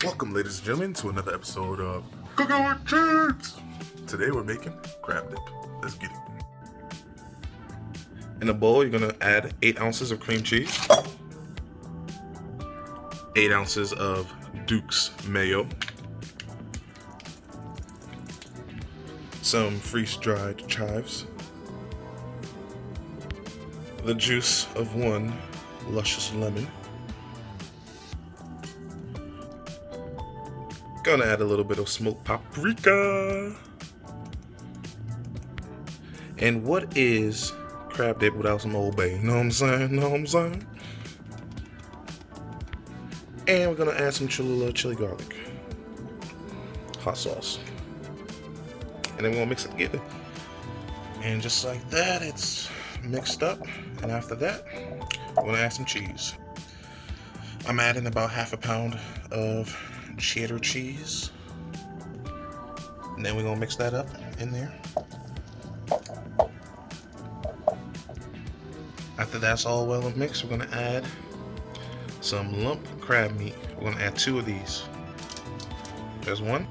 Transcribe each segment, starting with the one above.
Welcome, ladies and gentlemen, to another episode of Cooking with Cheats. Today we're making crab dip. Let's get it. In a bowl, you're going to add 8 ounces of cream cheese, 8 ounces of Duke's mayo, some freeze-dried chives, the juice of 1 luscious lemon. Gonna add a little bit of smoked paprika. And what is crab dip without some Old Bay? Know what I'm saying? And we're gonna add some Cholula chili garlic, hot sauce. And then we're gonna mix it together. And just like that, it's mixed up. And after that, we're gonna add some cheese. I'm adding about half a pound of cheddar cheese, and then we're gonna mix that up in there. After that's all well mixed, we're gonna add some lump crab meat. We're gonna add 2 of these. There's 1,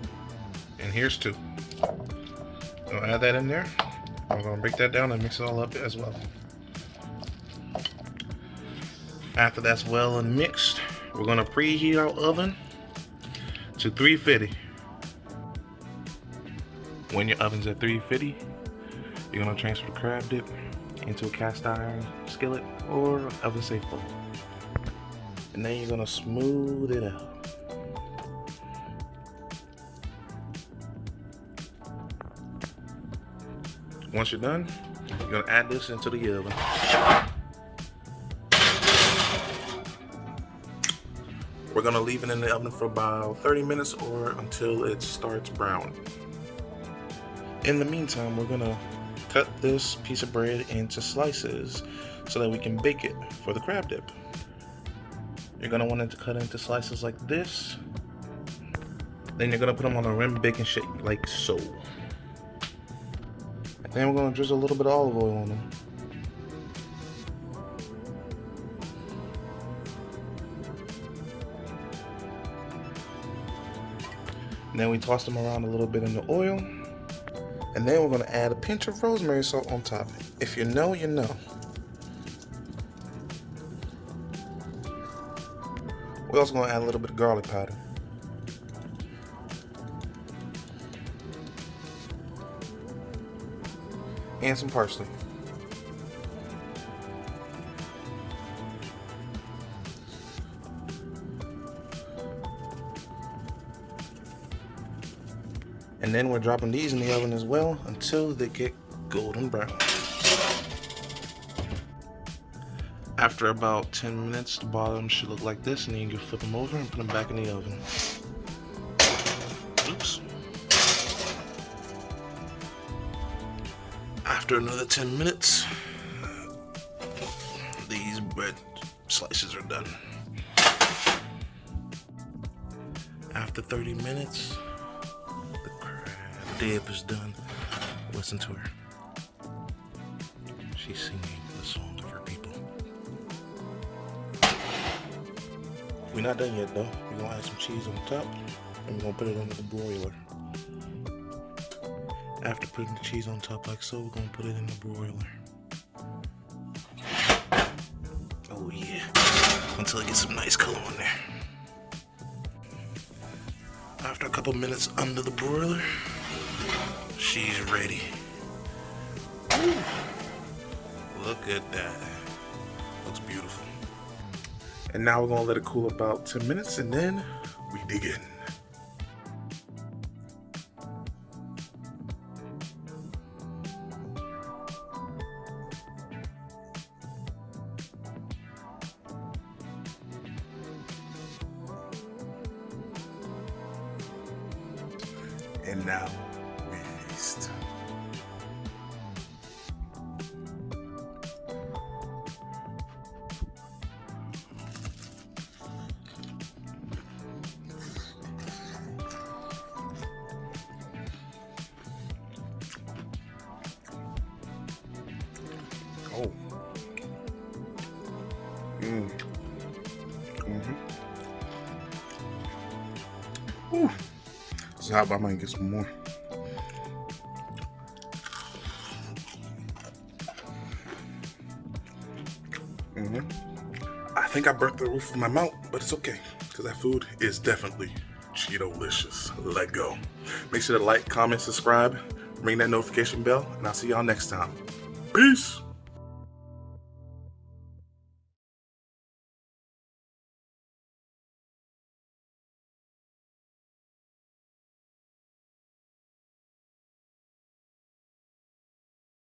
and here's 2. We're gonna add that in there. I'm gonna break that down and mix it all up as well. After that's well and mixed, we're gonna preheat our oven to 350. When your oven's at 350, you're gonna transfer the crab dip into a cast iron skillet or oven safe bowl. And then you're gonna smooth it out. Once you're done, you're gonna add this into the oven. We're gonna leave it in the oven for about 30 minutes or until it starts browning. In the meantime, we're gonna cut this piece of bread into slices so that we can bake it for the crab dip. You're gonna want it to cut into slices like this. Then you're gonna put them on a rim baking sheet like so. And then we're gonna drizzle a little bit of olive oil on them. And then we toss them around a little bit in the oil. And then we're gonna add a pinch of rosemary salt on top. If you know, you know. We're also gonna add a little bit of garlic powder. And some parsley. And then we're dropping these in the oven as well until they get golden brown. After about 10 minutes, the bottom should look like this, and then you can flip them over and put them back in the oven. Oops. After another 10 minutes, these bread slices are done. After 30 minutes, dip is done. Listen to her. She's singing the songs of her people. We're not done yet though. We're gonna add some cheese on top and we're gonna put it under the broiler. After putting the cheese on top like so, we're gonna put it in the broiler. Oh yeah. Until it gets some nice color on there. After a couple minutes under the broiler, she's ready. Ooh. Look at that. Looks beautiful. And now we're gonna let it cool about 10 minutes and then we dig in. And now we feast. Oh. Mm-hmm. Whew. So how about I might get some more? I think I burnt the roof of my mouth, but it's okay, because that food is definitely Cheeto-licious. Let go. Make sure to like, comment, subscribe, ring that notification bell, and I'll see y'all next time. Peace!